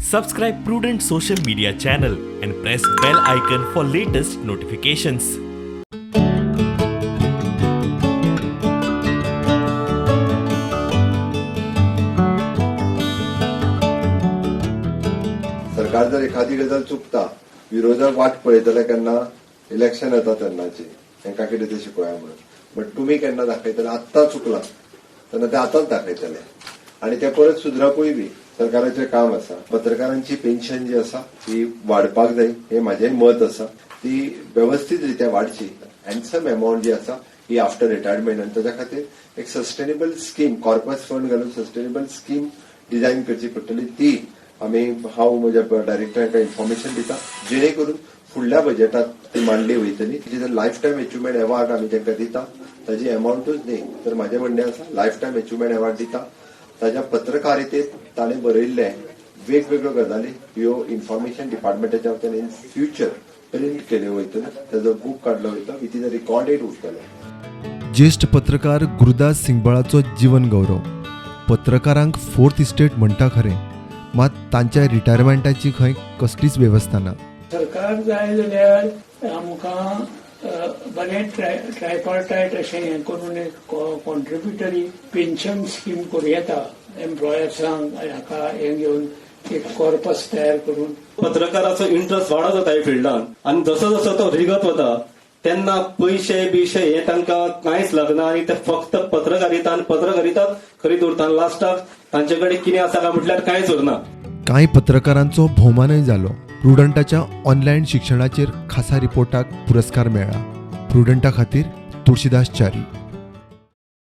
Subscribe Prudent social media channel and press bell icon for latest notifications. सरकार जर एखादी गजाल चुकता विरोधक वाट पळयतले केन्ना इलेक्शन येता तेन्नाची तांकां कितें ते शिकोया म्हणून बट तुमी केन्ना दाखयतले आत्तां चुकला तेन्ना ते आतांच दाखयतले आनी ते परत सुदरपूय बी सरकाराचें काम आसा. पत्रकारांची पेन्शन जी आसा ती वाडपाक जाय हे म्हाजें मत आसा. ती व्यवस्थीत रित्या वाडची. हँडसम अमाउंट जी आसा ही आफ्टर रिटायरमेंट आनी ताच्या खातीर एक सस्टेनेबल स्कीम कॉर्पस फंड घालून सस्टेनेबल स्कीम डिझायन करची पडटली. ती हांव म्हज्या डायरेक्टरांक इन्फॉर्मेशन दिता जेणे करून फुडल्या बजेटात ती मांडली वयतली. जर लायफ टायम अचिव्हमेंट अवॉर्ड आमी तांकां दिता ताजी अमाउंटूच न्ही तर म्हाजें म्हणणें आसा लायफ टायम अचिव्हमेंट अवॉर्ड दिता. ताज्या पत्रकारितेत ताणें बरयल्ले वेगवेगळ्यो गजाली ह्यो इन्फॉर्मेशन डिपार्टमेंटाच्या वतीन इन फ्युचर प्रिंट केल्यो वयतल्यो. ताजो बूक काडलो वयता विथ इन रिकॉर्डेड उरतलो. ज्येष्ठ पत्रकार गुरुदास सिंगबाळाचो जीवन गौरव. पत्रकारांक फोर्थ इस्टेट म्हणटा खरें मात तांच्या रिटायरमेंटाची खंय कसलीच वेवस्था ना. सरकार जाय जाल्यार आमकां बरें ट्रायपार्टायट अशें हें करून एक कॉन्ट्रिब्युटरी पेन्शन स्कीम करूं येता. एम्प्लॉयर्सांक हाका हें घेवन एक कॉर्पस तयार करून पत्रकाराचो इंट्रस्ट वाडत वता ह्या फिल्डान आनी जसो जसो तो रिगत वता तेन्ना पयशे बिशे हे तांकां कांयच लागना आनी ते फक्त पत्रकारिता आनी पत्रकारिताच खरी उरता. लास्टाक तांचे कडेन कितें आसा काय म्हटल्यार कांयच उरना. कांय पत्रकारांचो भोवमानय जालो. प्रुडंटाच्या ऑनलायन शिक्षणाचेर खासा रिपोर्टाक पुरस्कार मेळ्ळा. प्रुडंटा खातीर तुळशीदास च्यारी.